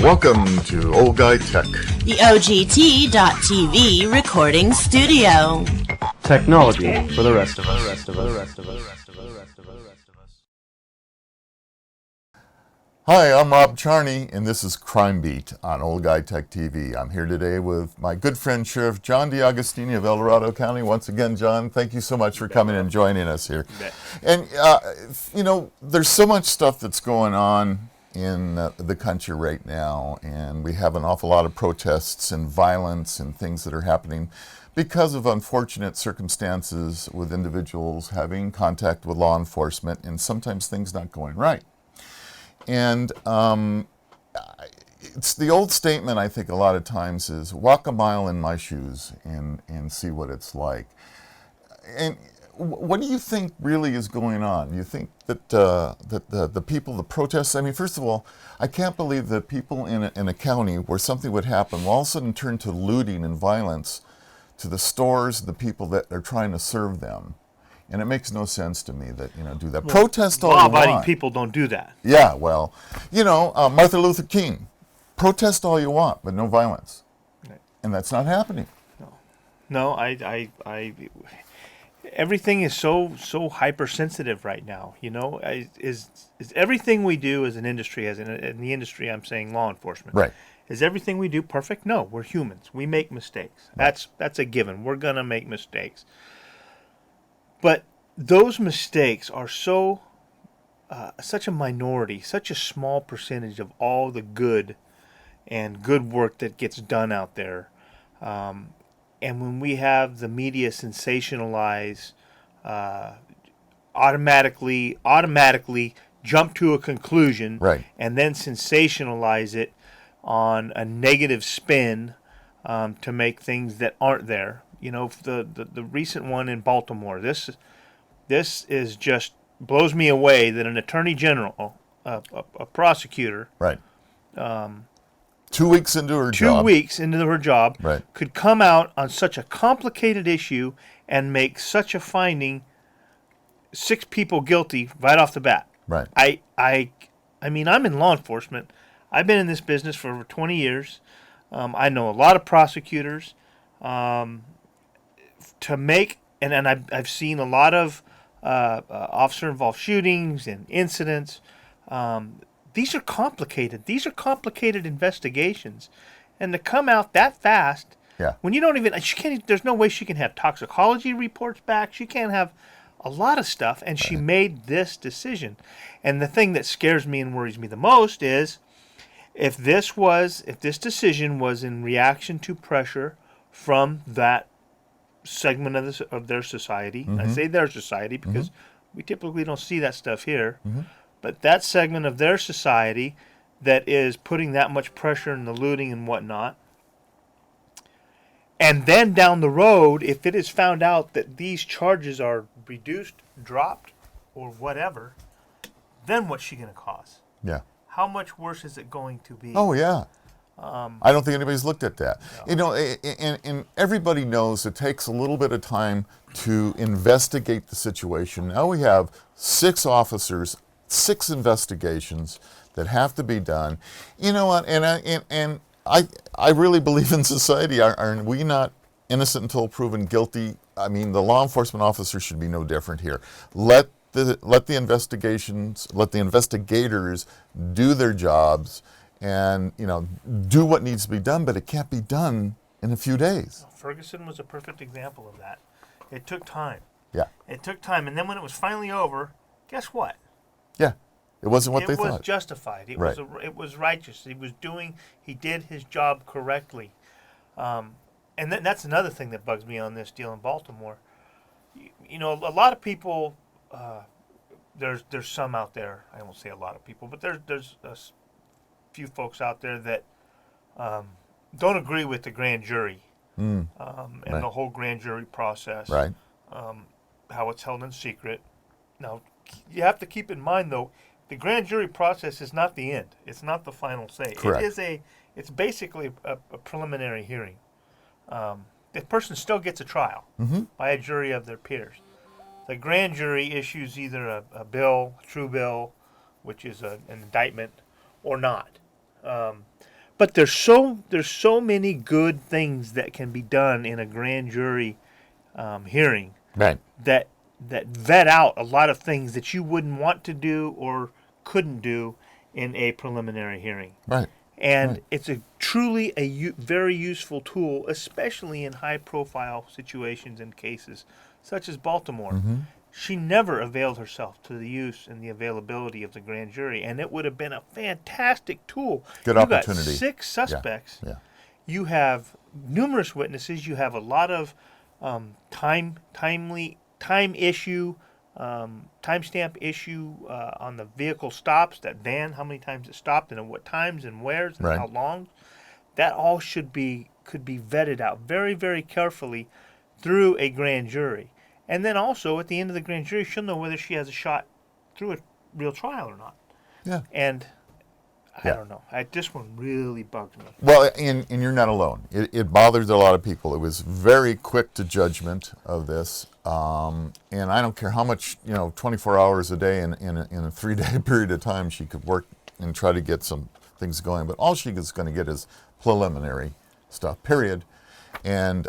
Welcome to Old Guy Tech, the OGT.TV recording studio. Technology for the rest of us. Hi, I'm Rob Charny, and this is Crime Beat on Old Guy Tech TV. I'm here today with my good friend Sheriff John D'Agostini of El Dorado County. Once again, John, thank you so much for coming and joining us here. And, there's so much stuff that's going on in the country right now, and we have an awful lot of protests and violence and things that are happening because of unfortunate circumstances with individuals having contact with law enforcement and sometimes things not going right. And it's the old statement, I think, a lot of times is walk a mile in my shoes and see what it's like. And what do you think really is going on? You think that the people, the protests, I mean, first of all, I can't believe that people in a county where something would happen will all of a sudden turn to looting and violence to the stores, the people that are trying to serve them. And it makes no sense to me that, do that. Well, protest all you want. Law-abiding people don't do that. Yeah, well, Martin Luther King, protest all you want, but no violence. Right. And that's not happening. No, I everything is so hypersensitive right now. Is everything we do as an industry, in the industry, I'm saying law enforcement. Right. Is everything we do perfect? No, we're humans. We make mistakes. Right. That's a given. We're gonna make mistakes. But those mistakes are such a minority, such a small percentage of all the good and good work that gets done out there. And when we have the media sensationalize, automatically jump to a conclusion, right, and then sensationalize it on a negative spin to make things that aren't there. The recent one in Baltimore, this is just blows me away that an attorney general, a prosecutor, right, 2 weeks into her job, 2 weeks into her job, right, could come out on such a complicated issue and make such a finding, 6 people guilty right off the bat. Right. I mean, I'm in law enforcement. I've been in this business for over 20 years. I know a lot of prosecutors. To make, and I've seen a lot of officer-involved shootings and incidents. These are complicated. These are complicated investigations, and to come out that fast, when you don't even, she can't. There's no way she can have toxicology reports back. She can't have a lot of stuff, and she made this decision. And the thing that scares me and worries me the most is if this decision was in reaction to pressure from that segment of their society. Mm-hmm. I say their society because we typically don't see that stuff here. Mm-hmm. But that segment of their society that is putting that much pressure in the looting and whatnot. And then down the road, if it is found out that these charges are reduced, dropped, or whatever, then what's she going to cause? Yeah. How much worse is it going to be? Oh, yeah. I don't think anybody's looked at that. No. And everybody knows it takes a little bit of time to investigate the situation. Now we have 6 officers, 6 investigations that have to be done. You know what? And I really believe in society. Are we not innocent until proven guilty? I mean, the law enforcement officer should be no different here. Let the investigators do their jobs. And, do what needs to be done, but it can't be done in a few days. Ferguson was a perfect example of that. It took time. Yeah. It took time. And then when it was finally over, guess what? Yeah. It wasn't what they thought. It was justified. It was righteous. He did his job correctly. And that's another thing that bugs me on this deal in Baltimore. A lot of people, there's some out there, I won't say a lot of people, but there's a few folks out there that don't agree with the grand jury and the whole grand jury process, right? How it's held in secret. Now, you have to keep in mind, though, the grand jury process is not the end. It's not the final say. Correct. It's basically a preliminary hearing. The person still gets a trial by a jury of their peers. The grand jury issues either a bill, a true bill, which is an indictment, or not. But there's so many good things that can be done in a grand jury hearing Right. that vet out a lot of things that you wouldn't want to do or couldn't do in a preliminary hearing. Right. And Right. it's truly a very useful tool, especially in high-profile situations and cases, such as Baltimore. Mm-hmm. She never availed herself to the use and the availability of the grand jury, and it would have been a fantastic tool. Good You opportunity. got 6 suspects. Yeah. You have numerous witnesses. You have a lot of time timestamp issue on the vehicle stops, that van, how many times it stopped and at what times and where's and Right. how long. That all could be vetted out very, very carefully through a grand jury. And then also at the end of the grand jury, she'll know whether she has a shot through a real trial or not. Yeah. And I Yeah. don't know. This one really bugged me. Well, and you're not alone. It bothers a lot of people. It was very quick to judgment of this, and I don't care how much 24 hours a day in a 3-day period of time she could work and try to get some things going. But all she is going to get is preliminary stuff. Period. And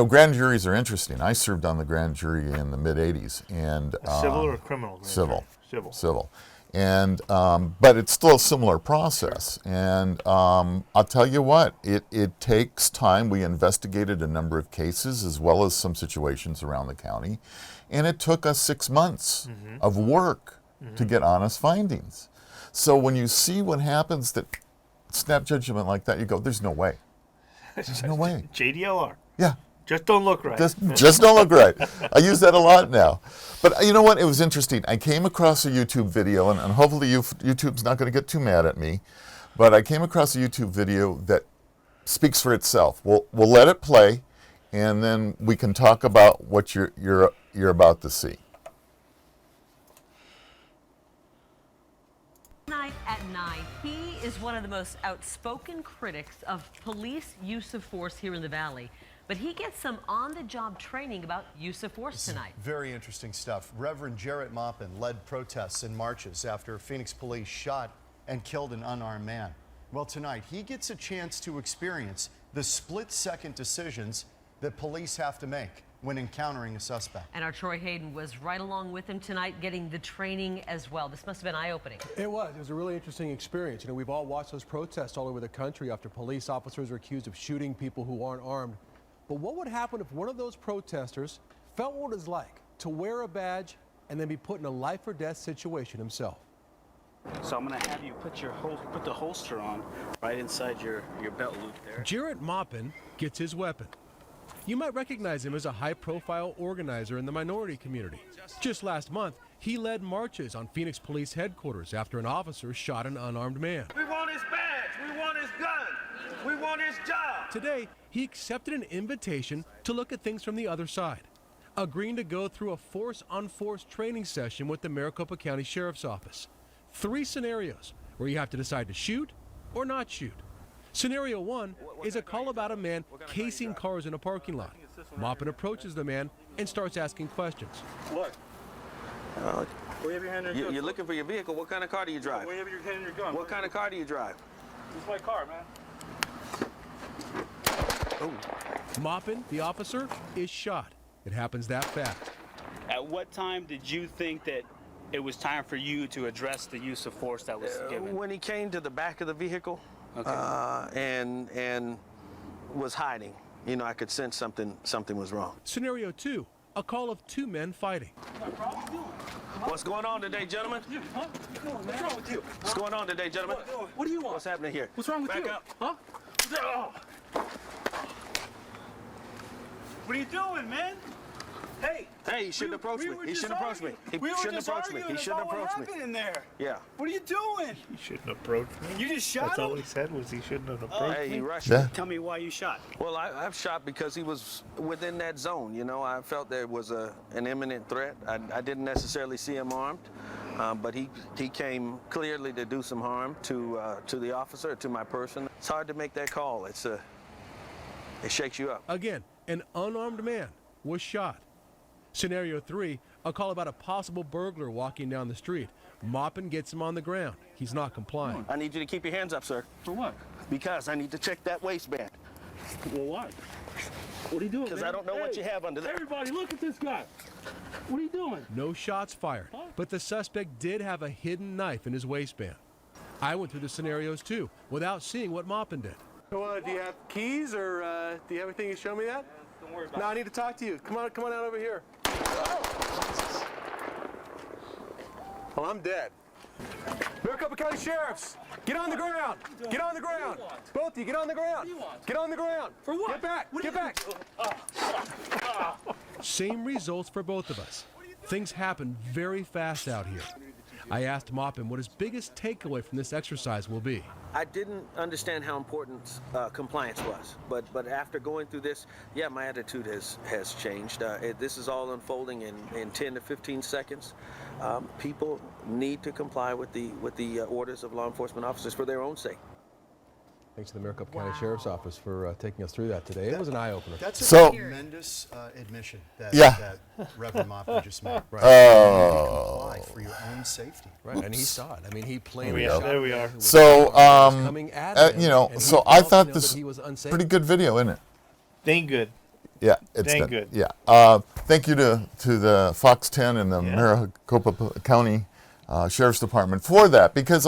grand juries are interesting. I served on the grand jury in the mid '80s, and Civil or criminal? grand civil. jury? Civil. Civil. And but it's still a similar process. And I'll tell you what, it takes time. We investigated a number of cases as well as some situations around the county, and it took us 6 months of work to get honest findings. So when you see what happens, that snap judgment like that, you go, "There's no way. There's no way." JDLR. Yeah. Just don't look right. Just don't look right. I use that a lot now. But you know what? It was interesting. I came across a YouTube video, and hopefully YouTube's not going to get too mad at me, but I came across a YouTube video that speaks for itself. We'll let it play, and then we can talk about what you're about to see. Tonight at 9, he is one of the most outspoken critics of police use of force here in the Valley. But he gets some on-the-job training about use of force tonight. Very interesting stuff. Reverend Jarrett Maupin led protests and marches after Phoenix police shot and killed an unarmed man. Well, tonight he gets a chance to experience the split-second decisions that police have to make when encountering a suspect. And our Troy Hayden was right along with him tonight getting the training as well. This must have been eye-opening. It was a really interesting experience. We've all watched those protests all over the country after police officers are accused of shooting people who aren't armed. But what would happen if one of those protesters felt what it's like to wear a badge and then be put in a life or death situation himself? So I'm going to have you put the holster on right inside your belt loop there. Jarrett Maupin gets his weapon. You might recognize him as a high-profile organizer in the minority community. Just last month, he led marches on Phoenix Police headquarters after an officer shot an unarmed man. We want his badge. We want his gun. We want his job. Today, he accepted an invitation to look at things from the other side, agreeing to go through a force-on-force training session with the Maricopa County Sheriff's Office. 3 scenarios where you have to decide to shoot or not shoot. Scenario 1 is a call about a man casing cars in a parking lot. Maupin approaches the man and starts asking questions. Look. Where have your hand in your gun? You're looking for your vehicle. What kind of car do you drive? Where have your hand in your gun? What kind of car do you drive? It's my car, man. Oh. Maupin, the officer, is shot. It happens that fast. At what time did you think that it was time for you to address the use of force that was given? When he came to the back of the vehicle, Okay. and was hiding, I could sense something was wrong. Scenario 2, a call of 2 men fighting. What's going on today, gentlemen? What's wrong with you? What's going on today, gentlemen? What do you want? What's happening here? What's wrong with Back you? up. Huh? What are you doing, man? Hey. Hey, he shouldn't approach me. He shouldn't approach me. He shouldn't approach me. He shouldn't approach me. What happened in there? Yeah. What are you doing? He shouldn't approach me. You just shot That's him? all he said was he shouldn't have approached Hey, me. he rushed Yeah. me. Tell me why you shot. Well, I've shot because he was within that zone. I felt there was an imminent threat. I didn't necessarily see him armed, but he came clearly to do some harm to the officer, to my person. It's hard to make that call. It shakes you up. Again, an unarmed man was shot. Scenario 3, a call about a possible burglar walking down the street. Maupin gets him on the ground. He's not complying. I need you to keep your hands up, sir. For what? Because I need to check that waistband. Well, what? What are you doing? Because I don't know what you have under there. Everybody, look at this guy. What are you doing? No shots fired, but the suspect did have a hidden knife in his waistband. I went through the scenarios too, without seeing what Maupin did. Do you have keys or do you have anything to show me that? Don't worry about No, I need to talk to you. Come on out over here. Well, I'm dead. Maricopa County Sheriffs, get on the ground. Get on the ground. Both of you, get on the ground. Get on the ground. For what? Get back. Get back. Same results for both of us. Things happen very fast out here. I asked Maupin what his biggest takeaway from this exercise will be. I didn't understand how important compliance was, but after going through this, yeah, my attitude has changed. This is all unfolding in 10 to 15 seconds. People need to comply with the orders of law enforcement officers for their own sake. Thanks to the Maricopa County Sheriff's Office for taking us through that today. It was an eye-opener. That's a tremendous admission that, that Reverend Maupin just made. Right. Comply for your own safety. Right, and he saw it. I mean, he played. There we are. So, you know, so I thought this pretty good video, isn't it? Dang good. Yeah, it's Dang done. good. Yeah. Thank you to the Fox 10 and the Maricopa County Sheriff's Department for that, because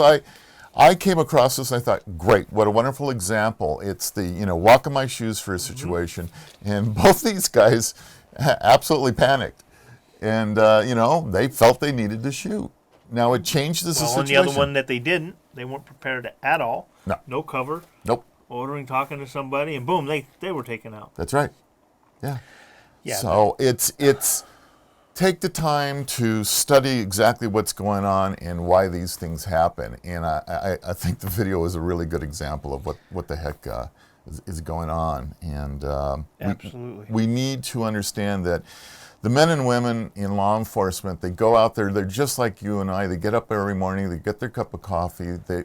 I came across this and I thought, great, what a wonderful example. It's the, walk in my shoes for a situation. And both these guys absolutely panicked. And, they felt they needed to shoot. Now, it changed the situation. On the other one that they didn't, they weren't prepared at all. No. No cover. Nope. Ordering, talking to somebody, and boom, they were taken out. That's right. Yeah. Yeah. So it's take the time to study exactly what's going on and why these things happen. And I think the video is a really good example of what the heck is going on. And absolutely, we need to understand that the men and women in law enforcement, they go out there, they're just like you and I. They get up every morning, they get their cup of coffee, they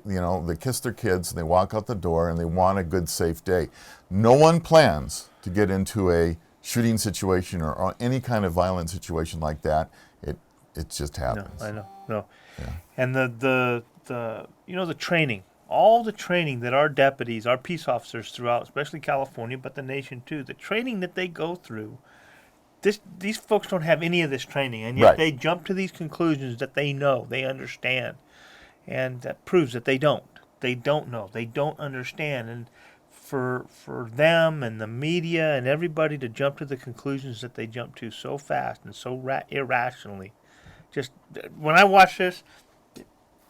kiss their kids, and they walk out the door, and they want a good, safe day. No one plans to get into a shooting situation or any kind of violent situation like that. It just happens. No, I know. No. Yeah. And the training, all the training that our deputies, our peace officers throughout, especially California, but the nation too, the training that they go through, these folks don't have any of this training, and yet they jump to these conclusions that they know, they understand, and that proves that they don't. They don't know. They don't understand. And for them and the media and everybody to jump to the conclusions that they jump to so fast and so irrationally, just when I watch this, it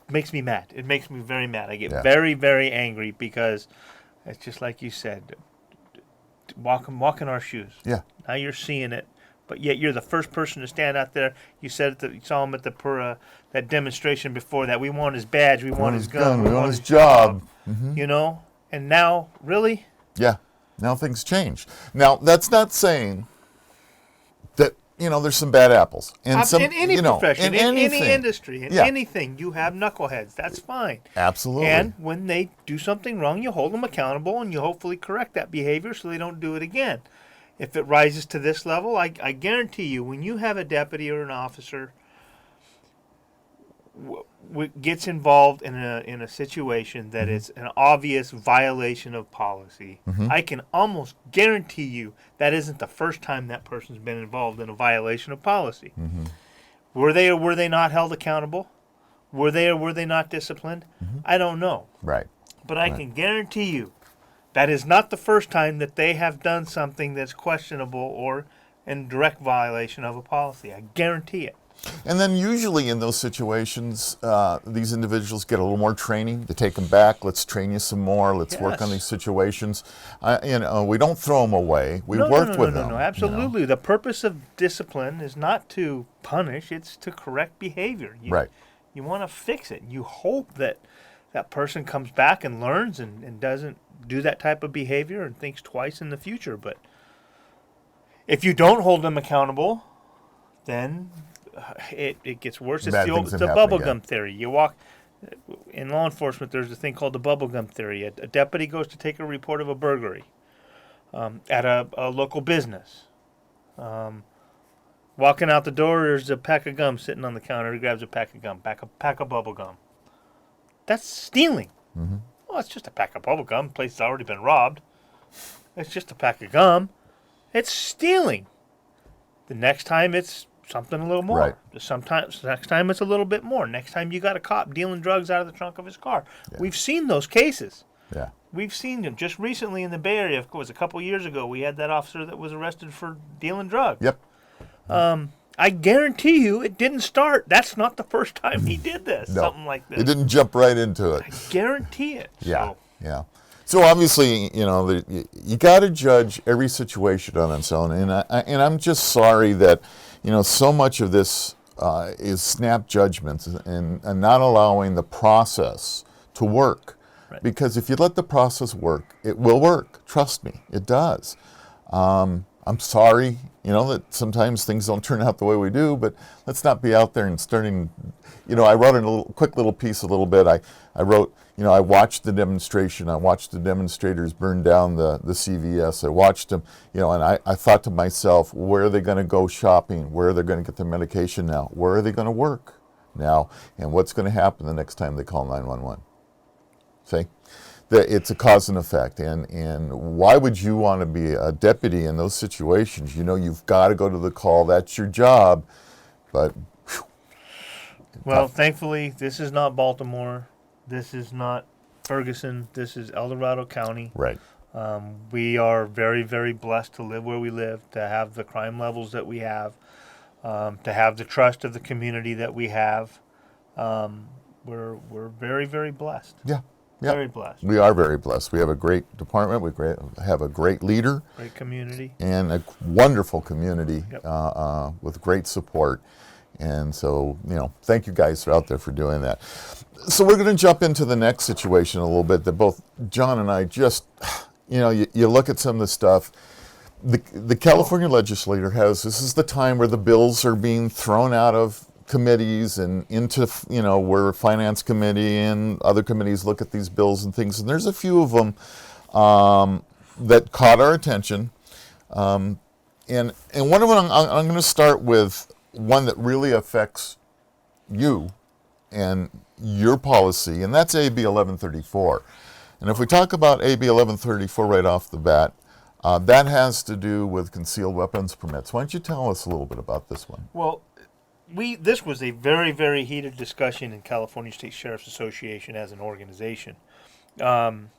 makes me mad. It makes me very mad. I get very, very angry because it's just like you said, walk in our shoes. Yeah. Now you're seeing it, but yet you're the first person to stand out there. You said that you saw him at that demonstration before that. We want his badge. We want his gun. We want his job. Mm-hmm. And now, really? Yeah. Now things change. Now, that's not saying that, there's some bad apples. And in any profession, in anything. any industry, in anything, you have knuckleheads. That's fine. Absolutely. And when they do something wrong, you hold them accountable and you hopefully correct that behavior so they don't do it again. If it rises to this level, I guarantee you, when you have a deputy or an officer gets involved in a situation that is an obvious violation of policy, I can almost guarantee you that isn't the first time that person's been involved in a violation of policy. Were they or were they not held accountable? Were they or were they not disciplined? I don't know. Right. But I can guarantee you that is not the first time that they have done something that's questionable or in direct violation of a policy. I guarantee it. And then usually in those situations, these individuals get a little more training. They take them back. Let's train you some more. Let's work on these situations. We don't throw them away. We work with them. No, absolutely. The purpose of discipline is not to punish. It's to correct behavior. You want to fix it. You hope that that person comes back and learns and doesn't do that type of behavior and thinks twice in the future. But if you don't hold them accountable, then it gets worse. It's the bubblegum theory. You walk in law enforcement. There's a thing called the bubblegum theory. A deputy goes to take a report of a burglary at a local business. Walking out the door, there's a pack of gum sitting on the counter. He grabs a pack of gum, pack of bubble gum. That's stealing. Mm-hmm. Well, it's just a pack of bubble gum. The place has already been robbed. It's just a pack of gum. It's stealing. The next time it's something a little more. Right. Sometimes next time it's a little bit more. Next time you got a cop dealing drugs out of the trunk of his car. Yeah. We've seen those cases. Yeah. We've seen them just recently in the Bay Area. Of course, a couple years ago, we had that officer that was arrested for dealing drugs. Yep. I guarantee you it didn't start. That's not the first time he did this. No. Something like this. It didn't jump right into it. I guarantee it. Yeah. So, Yeah. So obviously, you got to judge every situation on its own, and I'm just sorry that, so much of this is snap judgments and not allowing the process to work. Right. Because if you let the process work, it will work. Trust me, it does. I'm sorry, that sometimes things don't turn out the way we do, but let's not be out there and starting. I wrote in a quick little piece a little bit. I wrote, I watched the demonstration. I watched the demonstrators burn down the CVS. I watched them, and I thought to myself, where are they going to go shopping? Where are they going to get their medication now? Where are they going to work now? And what's going to happen the next time they call 911? See? It's a cause and effect. And why would you want to be a deputy in those situations? You've got to go to the call. That's your job. But, well, thankfully, this is not Baltimore. This is not Ferguson. This is El Dorado County. Right. We are very, very blessed to live where we live, to have the crime levels that we have, to have the trust of the community that we have. We're very, very blessed. Yeah. Yep. Very blessed. We are very blessed. We have a great department. We have a great leader. Great community. And a wonderful community. Yep. With great support. And so, thank you guys out there for doing that. So we're going to jump into the next situation a little bit that both John and I just, you look at some of the stuff. The California legislature this is the time where the bills are being thrown out of committees and into, where finance committee and other committees look at these bills and things. And there's a few of them that caught our attention. And one of them, I'm going to start with one that really affects you and your policy, and that's AB 1134. And if we talk about AB 1134 right off the bat, that has to do with concealed weapons permits. Why don't you tell us a little bit about this one? Well, this was a very, very heated discussion in California State Sheriff's Association as an organization. To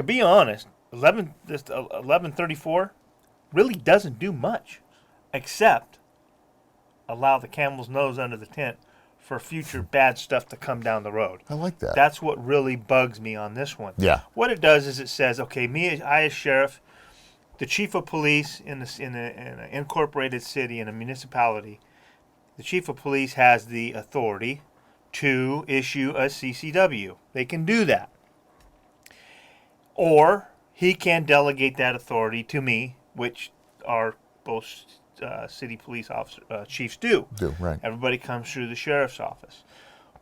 be honest, 1134 really doesn't do much except allow the camel's nose under the tent for future bad stuff to come down the road. I like that. That's what really bugs me on this one. Yeah. What it does is it says, okay, I as sheriff, the chief of police in an incorporated city, in a municipality, the chief of police has the authority to issue a CCW. They can do that. Or he can delegate that authority to me, which are both city police chiefs do. Right. Everybody comes through the sheriff's office.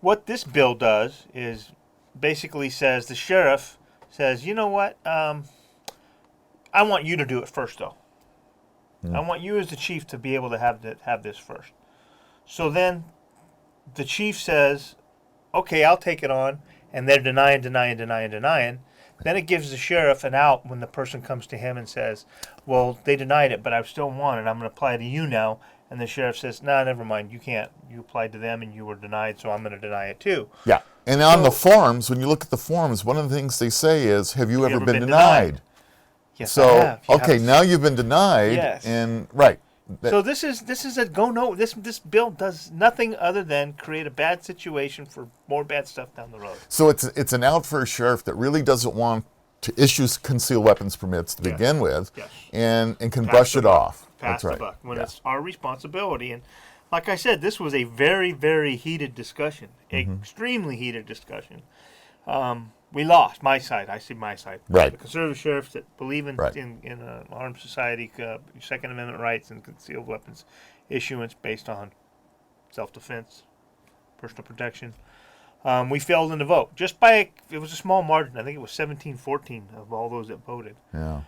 What this bill does is basically says the sheriff says, you know what, I want you to do it first, though. I want you as the chief to be able to have this first. So then the chief says, okay, I'll take it on, and they're denying. Then it gives the sheriff an out when the person comes to him and says, well, they denied it, but I still want it. I'm going to apply to you now. And the sheriff says, nah, never mind. You can't. You applied to them and you were denied, so I'm going to deny it too. Yeah. And on the forms, when you look at the forms, one of the things they say is, have you ever been denied? Yes, so, I have. okay, now you've been denied. Yes. And, right. So this is a go-no. This bill does nothing other than create a bad situation for more bad stuff down the road. So it's an out for a sheriff that really doesn't want to issue concealed weapons permits to begin with, and can brush it off. Pass That's right. the buck when it's our responsibility. And like I said, this was a very, very heated discussion, extremely heated discussion. We lost my side. I see my side. Right. The conservative sheriffs that believe in armed society, Second Amendment rights, and concealed weapons issuance based on self-defense, personal protection. We failed in the vote. It was a small margin. I think it was 17-14 of all those that voted. Yeah.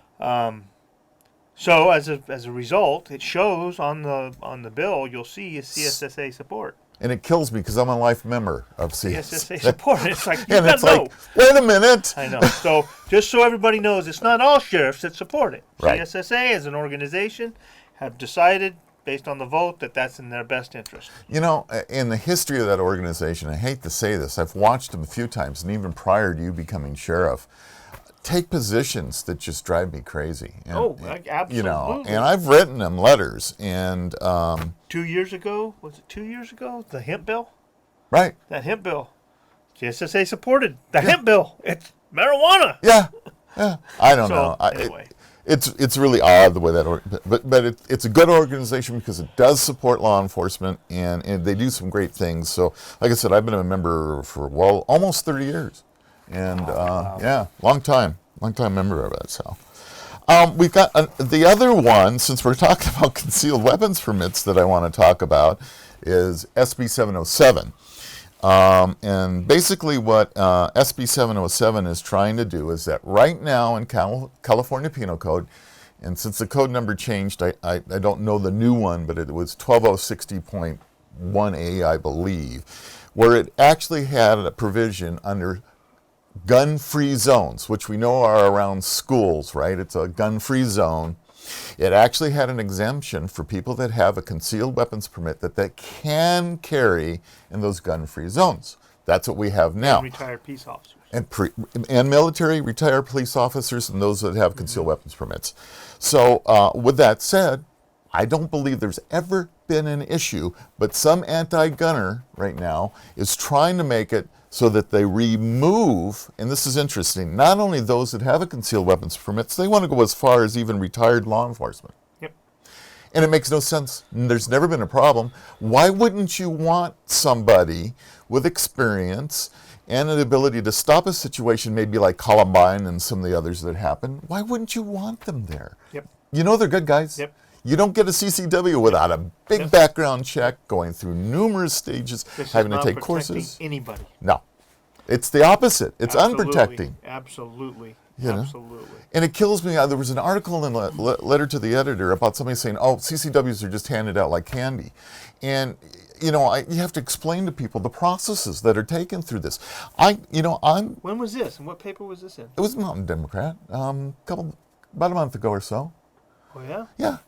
So as a result, it shows on the bill. You'll see CSSA support. And it kills me because I'm a life member of CSSA support. It's like you and gotta it's know. like, wait a minute. I know. So just so everybody knows, it's not all sheriffs that support it. Right. CSSA as an organization have decided, based on the vote, that that's in their best interest. You know, in the history of that organization, I hate to say this, I've watched them a few times, and even prior to you becoming sheriff, take positions that just drive me crazy. And, absolutely. You know, and I've written them letters, and 2 years ago, was it 2 years ago? The hemp bill? Right. That hemp bill. CSSA supported the hemp bill. It's marijuana. Yeah. I don't know. Anyway. It's really odd the way that, but it's a good organization because it does support law enforcement and they do some great things. So, like I said, I've been a member for almost 30 years, and long time member of it. So, we've got the other one, since we're talking about concealed weapons permits, that I want to talk about is SB 707. And basically what SB 707 is trying to do is that right now in California Penal Code, and since the code number changed, I don't know the new one, but it was 12060.1A, I believe, where it actually had a provision under gun-free zones, which we know are around schools, right? It's a gun-free zone. It actually had an exemption for people that have a concealed weapons permit that they can carry in those gun-free zones. That's what we have now. And retired peace officers. And military, retired police officers, and those that have concealed weapons permits. So with that said, I don't believe there's ever been an issue, but some anti-gunner right now is trying to make it so that they remove, and this is interesting, not only those that have a concealed weapons permits, they want to go as far as even retired law enforcement. Yep. And it makes no sense. There's never been a problem. Why wouldn't you want somebody with experience and an ability to stop a situation, maybe like Columbine and some of the others that happened? Why wouldn't you want them there? Yep. You know they're good guys. Yep. You don't get a CCW without a big background check, going through numerous stages, having to take courses. Anybody. No. It's the opposite. It's unprotecting. Absolutely. You know? Absolutely. And it kills me. There was an article in a letter to the editor about somebody saying, oh, CCWs are just handed out like candy. And, you know, you have to explain to people the processes that are taken through this. When was this? And what paper was this in? It was Mountain Democrat, about a month ago or so. Oh, yeah? Yeah.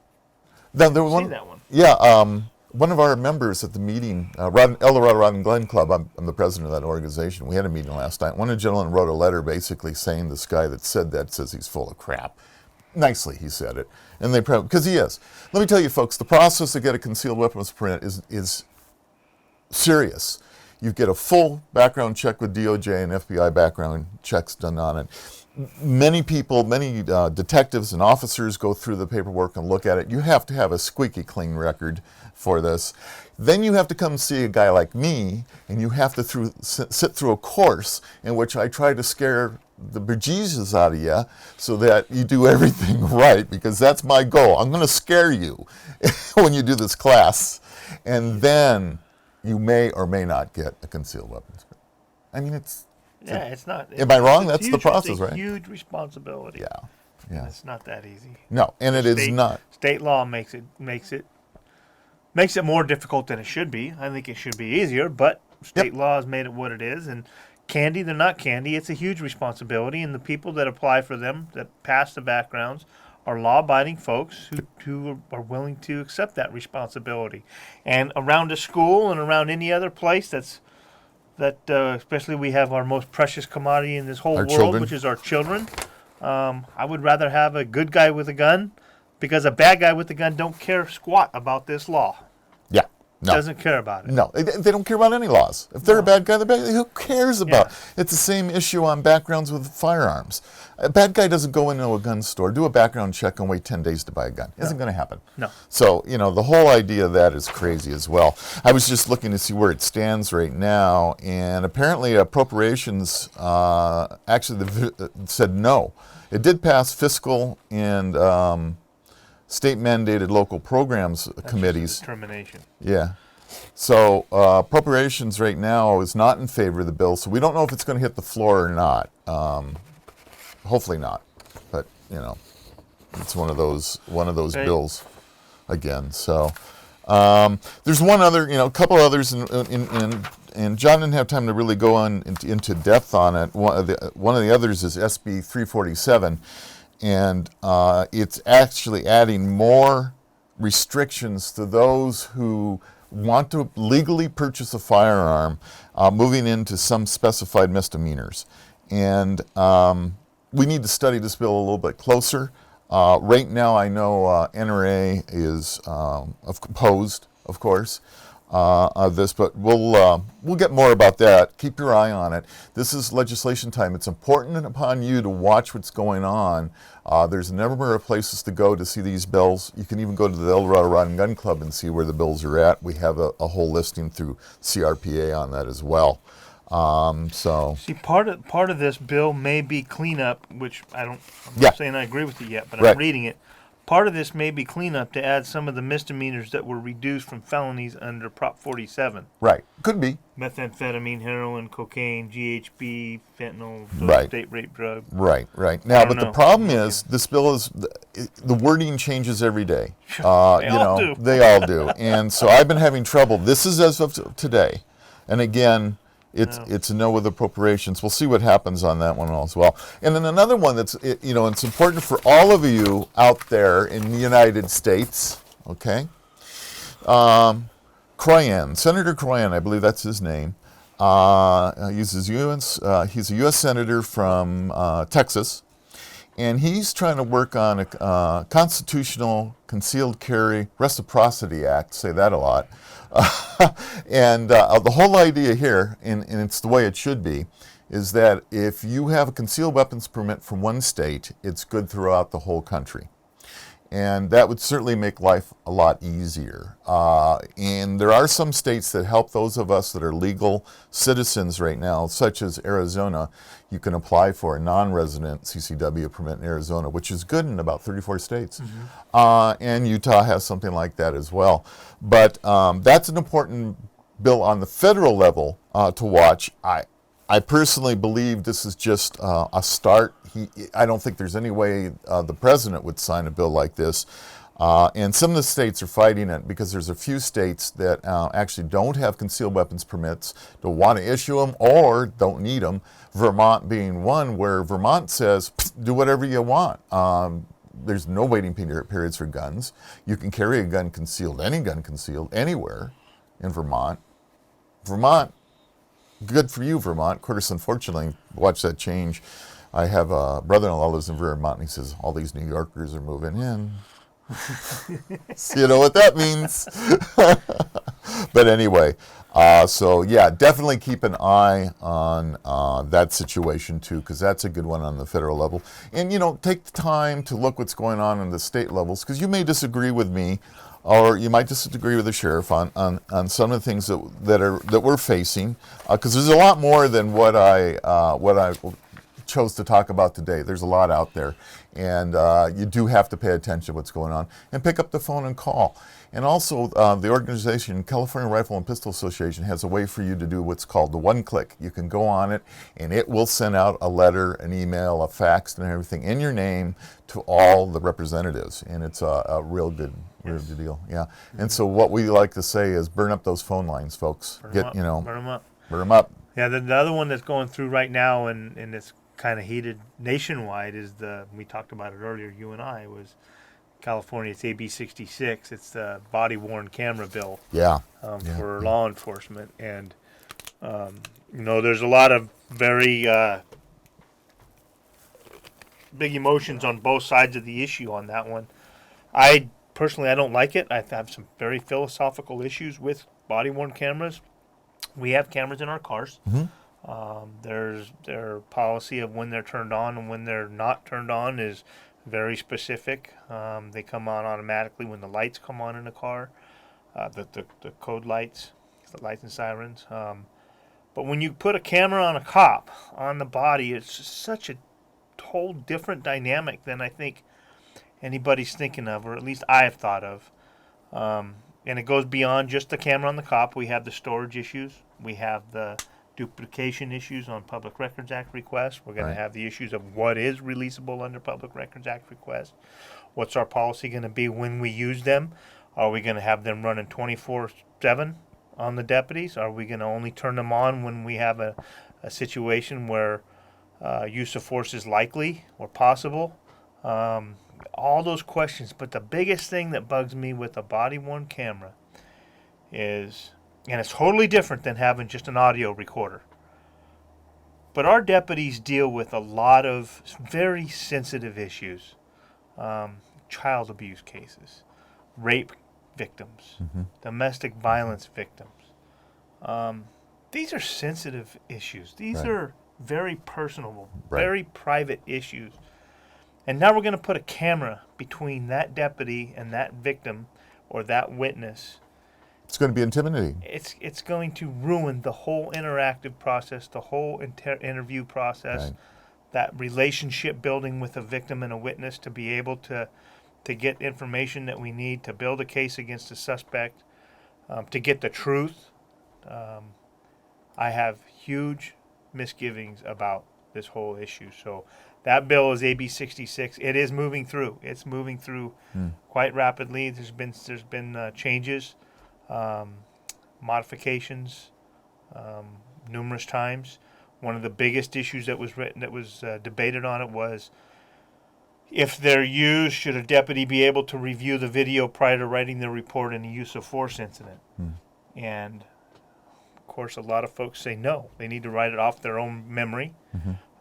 Now, there was that one. Yeah, one of our members at the meeting, El Dorado Rod and Glen Club, I'm the president of that organization. We had a meeting last night. One of the gentlemen wrote a letter basically saying this guy that said that says he's full of crap. Nicely, he said it. And because he is. Let me tell you, folks, the process to get a concealed weapons permit is serious. You get a full background check with DOJ and FBI background checks done on it. Many people, many detectives and officers go through the paperwork and look at it. You have to have a squeaky clean record for this. Then you have to come see a guy like me, and you have to sit through a course in which I try to scare the bejesus out of you so that you do everything right, because that's my goal. I'm going to scare you when you do this class, and then you may or may not get a concealed weapons permit. I mean, it's not. Am I wrong? That's the process, right? It's a huge responsibility. Yeah. And it's not that easy. No, and it is not. State law makes it more difficult than it should be. I think it should be easier, but state law has made it what it is. And candy, they're not candy. It's a huge responsibility, and the people that apply for them, that pass the backgrounds, are law-abiding folks who are willing to accept that responsibility. And around a school and around any other place especially we have our most precious commodity in this whole world, children. which is our children. I would rather have a good guy with a gun, because a bad guy with a gun don't care squat about this law. Yeah. No. Doesn't care about it. No, they don't care about any laws. If they're a bad guy, they're bad. Who cares about? It's the same issue on backgrounds with firearms. A bad guy doesn't go into a gun store, do a background check, and wait 10 days to buy a gun. Isn't going to happen. No. So, the whole idea of that is crazy as well. I was just looking to see where it stands right now, and apparently appropriations actually said no. It did pass fiscal and state-mandated local programs committees. Determination. Yeah. So appropriations right now is not in favor of the bill, so we don't know if it's going to hit the floor or not. Hopefully not, but It's one of those Right. bills again. So there's one other, a couple others, and John didn't have time to really go on into depth on it. One of the others is SB 347, and it's actually adding more restrictions to those who want to legally purchase a firearm, moving into some specified misdemeanors. And we need to study this bill a little bit closer. Right now, I know NRA is opposed, of course, of this, but we'll get more about that. Keep your eye on it. This is legislation time. It's important upon you to watch what's going on. There's a number of places to go to see these bills. You can even go to the El Dorado Rod and Gun Club and see where the bills are at. We have a whole listing through CRPA on that as well. See, part of this bill may be cleanup, which I'm Yeah. not saying I agree with it yet, but Right. I'm reading it. Part of this may be cleanup to add some of the misdemeanors that were reduced from felonies under Prop 47. Right. Could be. Methamphetamine, heroin, cocaine, GHB, fentanyl, Right. state rape drug. Right. Now, don't but the know. problem is this bill is the wording changes every day. They all do. They all do. And so I've been having trouble. This is as of today, and again, it's a no with appropriations. We'll see what happens on that one as well. And then another one that's it's important for all of you out there in the United States. Okay. Croyan, Senator Croyan, I believe that's his name. He's a U.S. Senator from Texas, and he's trying to work on a constitutional concealed carry Reciprocity Act, say that a lot. And the whole idea here, and it's the way it should be, is that if you have a concealed weapons permit from one state, it's good throughout the whole country. And that would certainly make life a lot easier. And there are some states that help those of us that are legal citizens right now, such as Arizona. You can apply for a non-resident CCW permit in Arizona, which is good in about 34 states. And Utah has something like that as well. But that's an important bill on the federal level to watch. I personally believe this is just a start. I don't think there's any way the president would sign a bill like this. And some of the states are fighting it because there's a few states that actually don't have concealed weapons permits, don't want to issue them, or don't need them. Vermont being one, where Vermont says, do whatever you want. There's no waiting periods for guns. You can carry a gun concealed, any gun concealed, anywhere in Vermont. Vermont, good for you, Vermont. Of course, unfortunately, watch that change. I have a brother-in-law who lives in Vermont, and he says, all these New Yorkers are moving in. So you know what that means. But anyway, so yeah, definitely keep an eye on that situation too, because that's a good one on the federal level. And take the time to look what's going on the state levels, because you may disagree with me, or you might disagree with the sheriff on some of the things that we're facing, because there's a lot more than what I chose to talk about today. There's a lot out there, and you do have to pay attention to what's going on and pick up the phone and call. And also, the organization, California Rifle and Pistol Association, has a way for you to do what's called the one-click. You can go on it, and it will send out a letter, an email, a fax, and everything in your name to all the representatives. And it's a real good deal. Yeah. And so what we like to say is burn up those phone lines, folks. Burn them up. Burn them up. Yeah, the other one that's going through right now, and it's kind of heated nationwide, is we talked about it earlier, you and I, was California. It's AB 66. It's the body-worn camera bill. For law enforcement. And there's a lot of very big emotions on both sides of the issue on that one. I don't like it. I have some very philosophical issues with body-worn cameras. We have cameras in our cars. Their policy of when they're turned on and when they're not turned on is very specific. They come on automatically when the lights come on in a car, the code lights, the lights and sirens. But when you put a camera on a cop, on the body, it's such a whole different dynamic than I think anybody's thinking of, or at least I have thought of. And it goes beyond just the camera on the cop. We have the storage issues. We have the duplication issues on Public Records Act requests. We're going to have the issues of what is releasable under Public Records Act requests. What's our policy going to be when we use them? Are we going to have them running 24/7 on the deputies? Are we going to only turn them on when we have a situation where use of force is likely or possible? All those questions. But the biggest thing that bugs me with a body-worn camera is, and it's totally different than having just an audio recorder, but our deputies deal with a lot of very sensitive issues. Child abuse cases, rape victims, domestic violence victims. These are sensitive issues. These are very personal, very private issues. And now we're going to put a camera between that deputy and that victim or that witness. It's going to be intimidating. It's going to ruin the whole interactive process, the whole interview process, that relationship building with a victim and a witness to be able to get information that we need to build a case against a suspect, to get the truth. I have huge misgivings about this whole issue. So that bill is AB 66. It is moving through. It's moving through quite rapidly. There's been changes, modifications, numerous times. One of the biggest issues that was debated on it was, if they're used, should a deputy be able to review the video prior to writing the report in a use of force incident? And of course, a lot of folks say no. They need to write it off their own memory.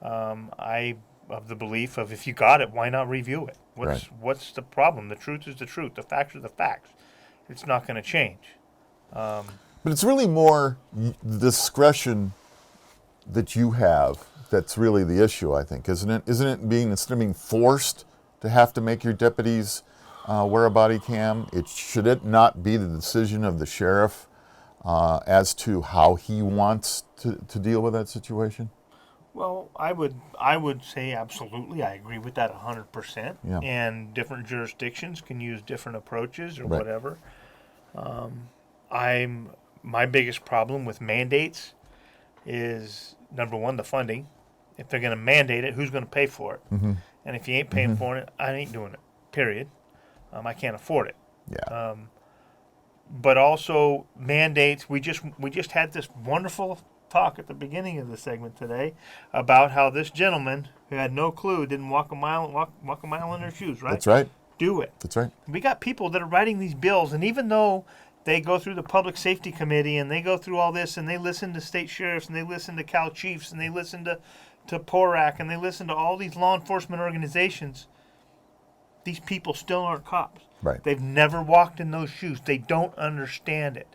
I of the belief of, if you got it, why not review it? What's the problem? The truth is the truth. The facts are the facts. It's not going to change. But it's really more discretion that you have that's really the issue, I think, isn't it? Isn't it instead of being forced to have to make your deputies wear a body cam, should it not be the decision of the sheriff as to how he wants to deal with that situation? Well, I would say absolutely. I agree with that 100%. Yeah. And different jurisdictions can use different approaches or whatever. My biggest problem with mandates is, number one, the funding. If they're going to mandate it, who's going to pay for it? And if you ain't paying for it, I ain't doing it. Period. I can't afford it. Yeah. But also mandates. We just had this wonderful talk at the beginning of the segment today about how this gentleman who had no clue didn't walk a mile in their shoes. Right. That's right. Do it. That's right. We got people that are writing these bills, and even though they go through the Public Safety Committee and they go through all this, and they listen to state sheriffs and they listen to Cal chiefs and they listen to PORAC and they listen to all these law enforcement organizations, these people still aren't cops. Right. They've never walked in those shoes. They don't understand it.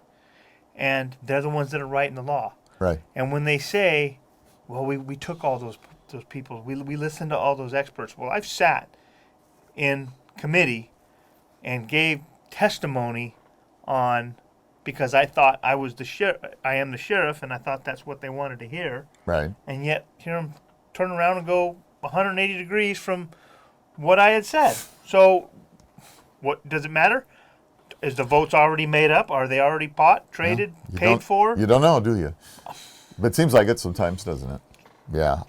And they're the ones that are writing the law. Right. And when they say, well, we took all those people, we listened to all those experts. Well, I've sat in committee and gave testimony on, because I thought I was the sheriff. I am the sheriff, and I thought that's what they wanted to hear. Right. And yet, hear them turn around and go 180 degrees from what I had said. So, what does it matter? Is the votes already made up? Are they already bought, traded, paid for? You don't know, do you? But it seems like it sometimes, doesn't it? Yeah.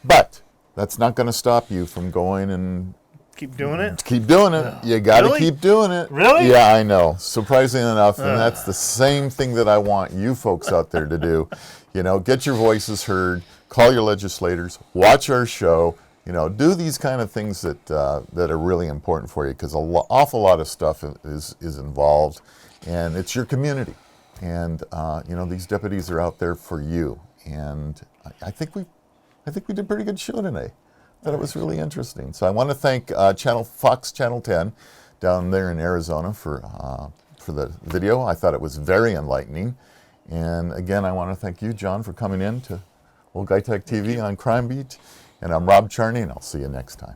But that's not going to stop you from going and keep doing it? Keep doing it. You got to keep doing it. Really? Yeah, I know. Surprisingly enough, and that's the same thing that I want you folks out there to do. Get your voices heard, call your legislators, watch our show, do these kind of things that are really important for you, because an awful lot of stuff is involved, and it's your community. And, these deputies are out there for you. And I think we did a pretty good show today. Thought it was really interesting. So I want to thank Fox Channel 10 down there in Arizona for the video. I thought it was very enlightening. And again, I want to thank you, John, for coming in to Old Guy Tech TV on Crime Beat. And I'm Rob Charny, and I'll see you next time.